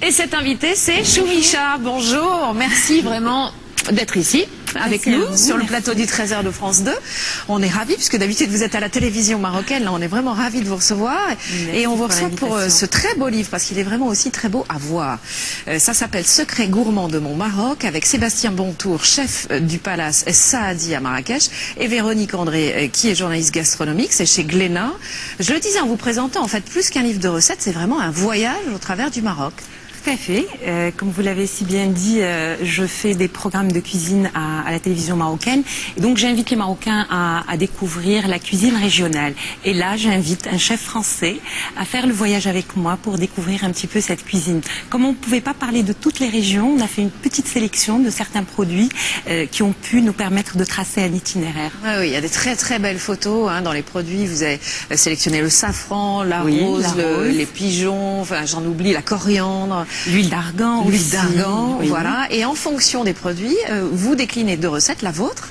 Et cet invité, c'est Choumicha. Bonjour, merci vraiment d'être ici avec nous sur le plateau du 13h de France 2. On est ravis, puisque d'habitude vous êtes à la télévision marocaine, là on est vraiment ravis de vous recevoir. Et on vous reçoit pour ce très beau livre, parce qu'il est vraiment aussi très beau à voir. Ça s'appelle Secrets gourmands de mon Maroc, avec Sébastien Bontour, chef du Palace Saadi à Marrakech, et Véronique André, qui est journaliste gastronomique, c'est chez Glénat. Je le disais en vous présentant, en fait, plus qu'un livre de recettes, c'est vraiment un voyage au travers du Maroc. Tout à fait. Comme vous l'avez si bien dit, je fais des programmes de cuisine à la télévision marocaine. Et donc j'invite les Marocains à découvrir la cuisine régionale. Et là, j'invite un chef français à faire le voyage avec moi pour découvrir un petit peu cette cuisine. Comme on ne pouvait pas parler de toutes les régions, on a fait une petite sélection de certains produits qui ont pu nous permettre de tracer un itinéraire. Ah oui, il y a des très très belles photos dans les produits. Vous avez sélectionné le safran, la rose, les pigeons, enfin j'en oublie, la coriandre. L'huile d'argan. L'huile d'argan, voilà. Et en fonction des produits, vous déclinez deux recettes, la vôtre.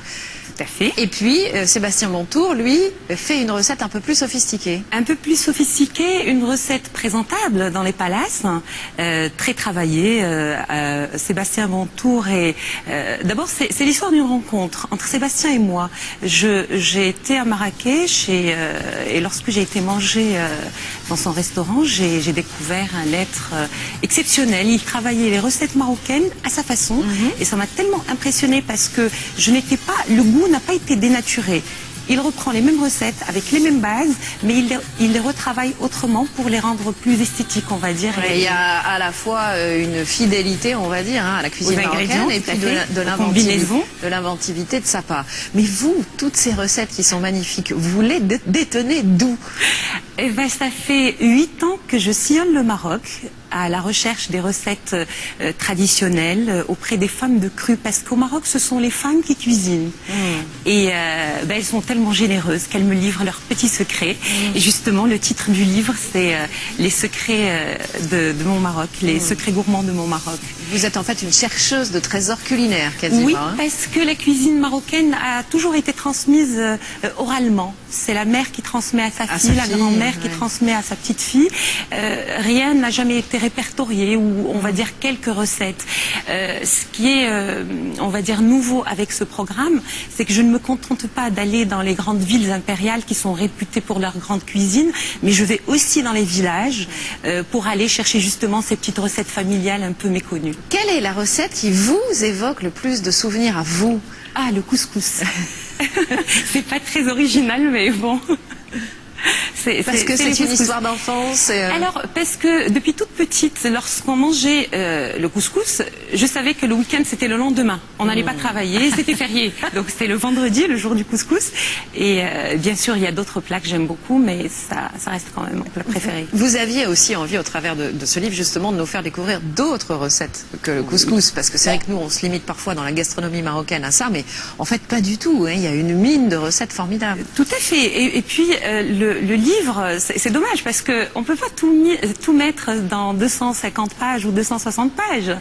Tout à fait. Et puis, Sébastien Bontour, lui, fait une recette un peu plus sophistiquée. Un peu plus sophistiquée, une recette présentable dans les palaces, très travaillée. Sébastien Bontour est... D'abord, c'est l'histoire d'une rencontre entre Sébastien et moi. J'ai été à Marrakech et lorsque j'ai été manger dans son restaurant, j'ai découvert un être exceptionnel. Il travaillait les recettes marocaines à sa façon et ça m'a tellement impressionnée parce que je n'étais pas... Le goût n'a pas été dénaturé. Il reprend les mêmes recettes avec les mêmes bases, mais il les retravaille autrement pour les rendre plus esthétiques, on va dire. Il y a à la fois une fidélité, on va dire, à la cuisine marocaine et puis de l'inventivité de sa part. Mais vous, toutes ces recettes qui sont magnifiques, vous les détenez d'où? Eh ben, ça fait 8 ans que je sillonne le Maroc à la recherche des recettes traditionnelles auprès des femmes de cru, parce qu'au Maroc, ce sont les femmes qui cuisinent. Et elles sont tellement généreuses qu'elles me livrent leurs petits secrets. Et justement, le titre du livre, c'est Les secrets de mon Maroc, les secrets gourmands de mon Maroc. Vous êtes en fait une chercheuse de trésors culinaires, quasiment. Oui, parce que la cuisine marocaine a toujours été transmise oralement. C'est la mère qui transmet à sa fille, la grand-mère qui transmet à sa petite fille. Rien n'a jamais été répertorié, ou on va dire quelques recettes. Ce qui est, on va dire, nouveau avec ce programme, c'est que je ne me contente pas d'aller dans les grandes villes impériales qui sont réputées pour leur grande cuisine, mais je vais aussi dans les villages pour aller chercher justement ces petites recettes familiales un peu méconnues. Quelle est la recette qui vous évoque le plus de souvenirs à vous? Ah, le couscous. C'est pas très original, mais bon. Parce que c'est une histoire d'enfance. Alors, parce que depuis toute petite, lorsqu'on mangeait le couscous, je savais que le week-end c'était le lendemain. On n'allait pas travailler, c'était férié. Donc c'était le vendredi, le jour du couscous. Et bien sûr, il y a d'autres plats que j'aime beaucoup, mais ça reste quand même mon plat préféré. Vous aviez aussi envie, au travers de ce livre, justement, de nous faire découvrir d'autres recettes que le couscous. Parce que c'est vrai que nous, on se limite parfois dans la gastronomie marocaine à ça, mais en fait, pas du tout. Il y a une mine de recettes formidables. Tout à fait. Et puis, le livre, c'est dommage parce qu'on ne peut pas tout mettre dans 250 pages ou 260 pages.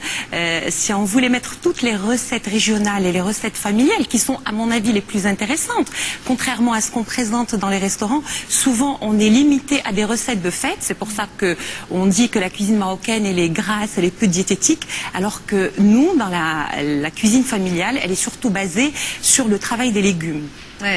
Si on voulait mettre toutes les recettes régionales et les recettes familiales, qui sont à mon avis les plus intéressantes, contrairement à ce qu'on présente dans les restaurants, souvent on est limité à des recettes de fête. C'est pour ça qu'on dit que la cuisine marocaine elle est grasse, elle est peu diététique, alors que nous, dans la cuisine familiale, elle est surtout basée sur le travail des légumes.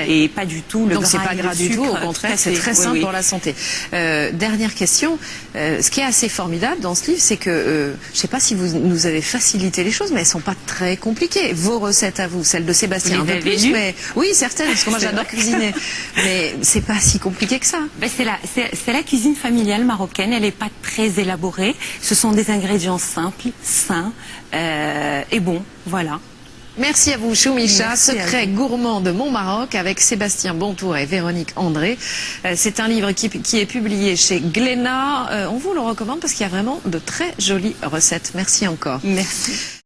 Et pas du tout le gras. Donc c'est pas gras du tout, au contraire, c'est très sain pour la santé. Dernière question, ce qui est assez formidable dans ce livre, c'est que, je ne sais pas si vous nous avez facilité les choses, mais elles ne sont pas très compliquées. Vos recettes à vous, celles de Sébastien un peu plus, mais oui, certaines, parce que moi j'adore cuisiner. Mais c'est pas si compliqué que ça. Ben, c'est la cuisine familiale marocaine, elle n'est pas très élaborée. Ce sont des ingrédients simples, sains et bons, voilà. Merci à vous, Choumicha. Secrets gourmands de mon Maroc avec Sébastien Bontour et Véronique André. C'est un livre qui est publié chez Glénat. On vous le recommande parce qu'il y a vraiment de très jolies recettes. Merci encore. Merci.